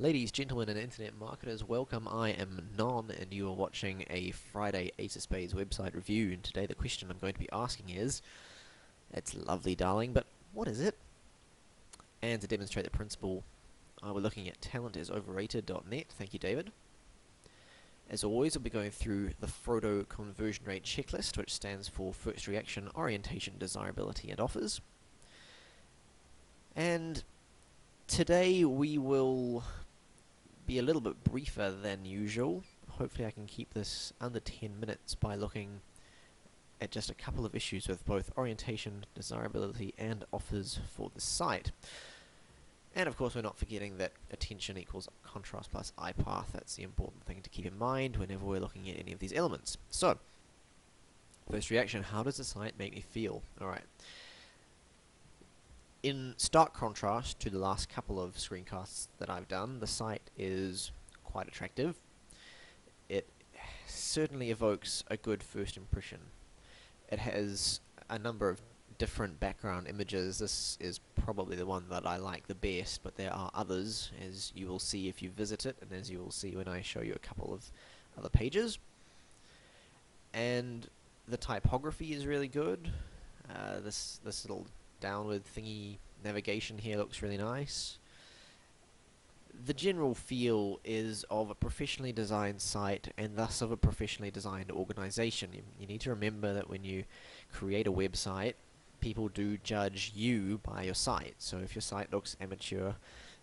Ladies, gentlemen, and internet marketers, welcome. I am Non, and you are watching a Friday Ace of Spades website review. And today, the question I'm going to be asking is, it's lovely, darling, but what is it? And to demonstrate the principle, we're looking at talentisoverrated.net. Thank you, David. As always, we'll be going through the Frodo conversion rate checklist, which stands for first reaction, orientation, desirability, and offers. And today we will be a little bit briefer than usual. Hopefully I can keep this under 10 minutes by looking at just a couple of issues with both orientation, desirability, and offers for the site. And of course we're not forgetting that attention equals contrast plus eye path. That's the important thing to keep in mind whenever we're looking at any of these elements. So, first reaction, how does the site make me feel? Alright. In stark contrast to the last couple of screencasts that I've done, the site is quite attractive. It certainly evokes a good first impression. It has a number of different background images. This is probably the one that I like the best, but there are others, as you will see if you visit it, and as you will see when I show you a couple of other pages. And the typography is really good. This little downward thingy navigation here looks really nice. The general feel is of a professionally designed site and thus of a professionally designed organization. You need to remember that when you create a website, people do judge you by your site. So if your site looks amateur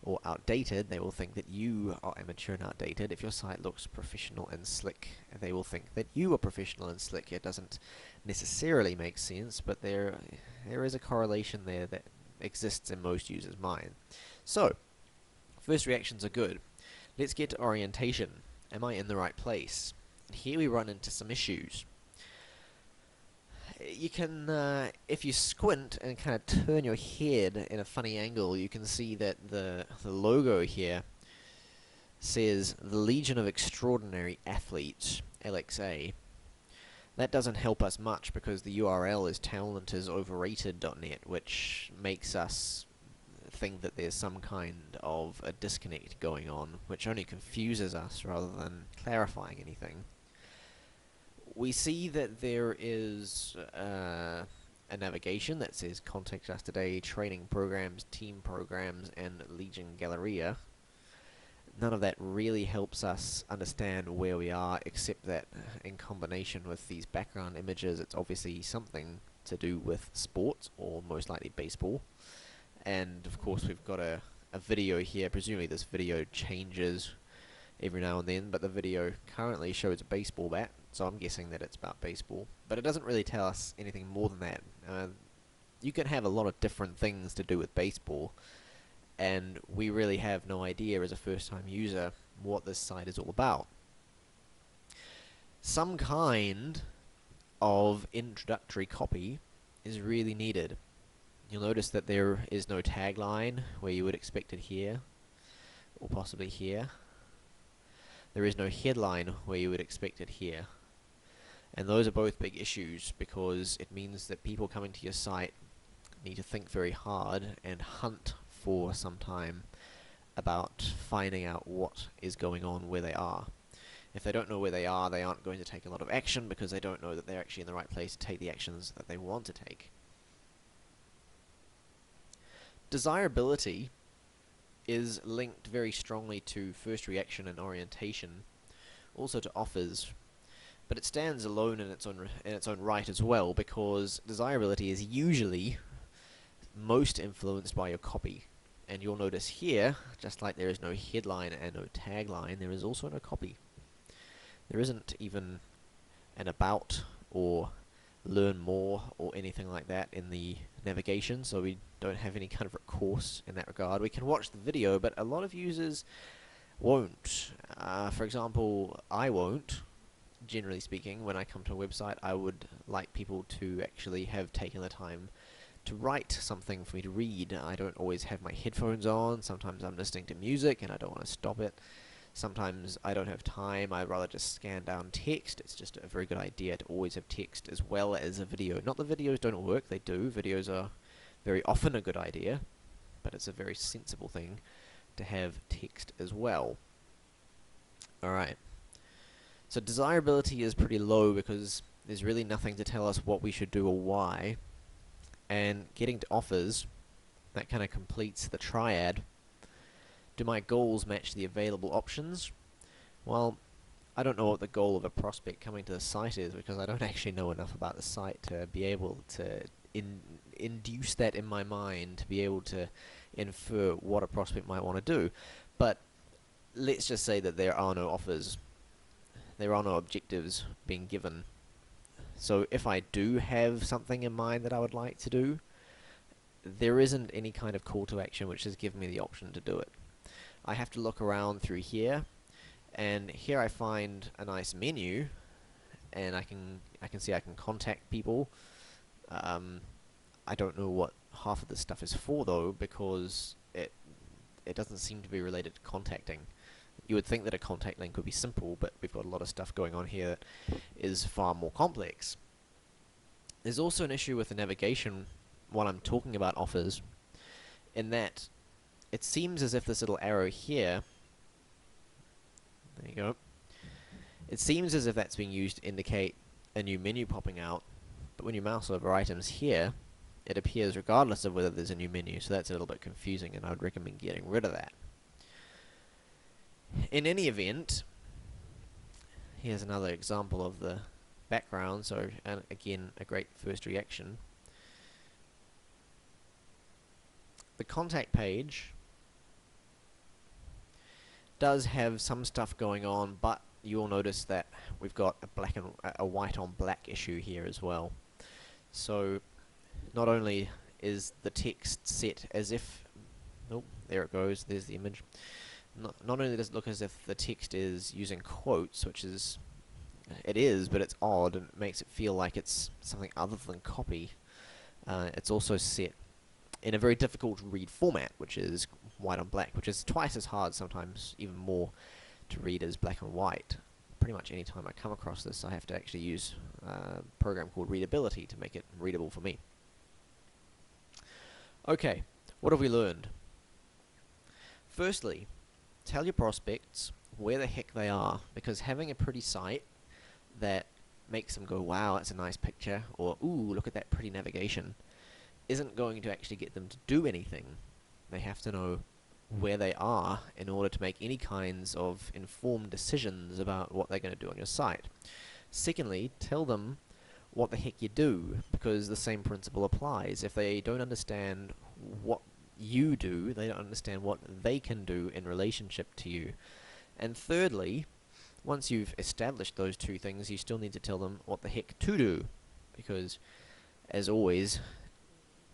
or outdated, they will think that you are amateur and outdated. If your site looks professional and slick, they will think that you are professional and slick. It doesn't necessarily make sense, but there is a correlation there that exists in most users' mind. So, first reactions are good. Let's get to orientation. Am I in the right place? And here we run into some issues. You can, if you squint and kind of turn your head in a funny angle, you can see that the logo here says the Legion of Extraordinary Athletes, LXA. That doesn't help us much because the URL is talentisoverrated.net, which makes us think that there's some kind of a disconnect going on, which only confuses us rather than clarifying anything. We see that there is a navigation that says Contact Us Today, Training Programs, Team Programs, and Legion Galleria. None of that really helps us understand where we are, except that in combination with these background images, it's obviously something to do with sports, or most likely baseball. And of course we've got a video here. Presumably this video changes every now and then, but the video currently shows a baseball bat, so I'm guessing that it's about baseball. But it doesn't really tell us anything more than that. You can have a lot of different things to do with baseball, and we really have no idea as a first-time user what this site is all about. Some kind of introductory copy is really needed. You'll notice that there is no tagline where you would expect it here, or possibly here. There is no headline where you would expect it here. And those are both big issues because it means that people coming to your site need to think very hard and hunt for some time about finding out what is going on where they are. If they don't know where they are, they aren't going to take a lot of action because they don't know that they're actually in the right place to take the actions that they want to take. Desirability is linked very strongly to first reaction and orientation, also to offers, but it stands alone in its own right as well, because desirability is usually most influenced by your copy. And you'll notice here, just like there is no headline and no tagline, there is also no copy. There isn't even an about or learn more or anything like that in the navigation, so we don't have any kind of recourse in that regard. We can watch the video, but a lot of users won't. For example, I won't. Generally speaking, when I come to a website, I would like people to actually have taken the time to write something for me to read. I don't always have my headphones on. Sometimes I'm listening to music and I don't want to stop it. Sometimes I don't have time. I'd rather just scan down text. It's just a very good idea to always have text as well as a video. Not that videos don't work, they do. Videos are very often a good idea, but it's a very sensible thing to have text as well. Alright, so desirability is pretty low because there's really nothing to tell us what we should do or why, and getting to offers, that kind of completes the triad. Do my goals match the available options? Well, I don't know what the goal of a prospect coming to the site is because I don't actually know enough about the site to be able to induce that in my mind, to be able to infer what a prospect might want to do. But let's just say that there are no offers, there are no objectives being given. So if I do have something in mind that I would like to do, there isn't any kind of call to action which has given me the option to do it. I have to look around through here, and here I find a nice menu, and I can see I can contact people. I don't know what half of this stuff is for though, because it doesn't seem to be related to contacting. You would think that a contact link would be simple, but we've got a lot of stuff going on here that is far more complex. There's also an issue with the navigation while I'm talking about offers, in that it seems as if this little arrow here, there you go, it seems as if that's being used to indicate a new menu popping out, but when you mouse over items here, it appears regardless of whether there's a new menu, so that's a little bit confusing, and I would recommend getting rid of that. In any event, here's another example of the background, so and again a great first reaction. The contact page does have some stuff going on, but you'll notice that we've got a white on black issue here as well. So not only is the text set as if, oh, there it goes, there's the image. Not only does it look as if the text is using quotes, which is, it is, but it's odd and it makes it feel like it's something other than copy. It's also set in a very difficult to read format, which is white on black, which is twice as hard, sometimes even more, to read as black and white. Pretty much any time I come across this, I have to actually use a program called Readability to make it readable for me. Okay, what have we learned? Firstly, tell your prospects where the heck they are, because having a pretty site that makes them go, wow, that's a nice picture, or ooh, look at that pretty navigation, isn't going to actually get them to do anything. They have to know where they are in order to make any kinds of informed decisions about what they're going to do on your site. Secondly, tell them what the heck you do, because the same principle applies. If they don't understand what you do, they don't understand what they can do in relationship to you. And thirdly, once you've established those two things, you still need to tell them what the heck to do, because as always,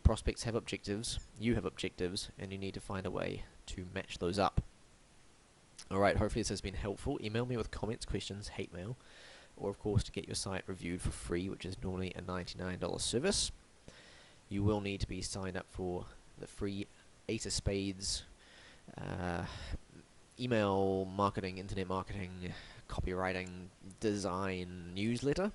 prospects have objectives, you have objectives, and you need to find a way to match those up. Alright, hopefully this has been helpful. Email me with comments, questions, hate mail, or of course to get your site reviewed for free, which is normally a $99 service. You will need to be signed up for the free Ace of Spades email marketing, internet marketing, copywriting, design newsletter,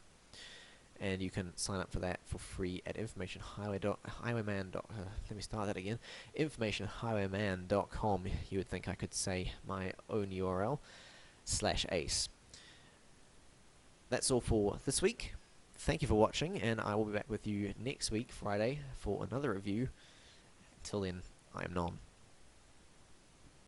and you can sign up for that for free at informationhighwayman.com. You would think I could say my own URL /ace. That's all for this week. Thank you for watching, and I will be back with you next week, Friday, for another review. Till then, I am Non.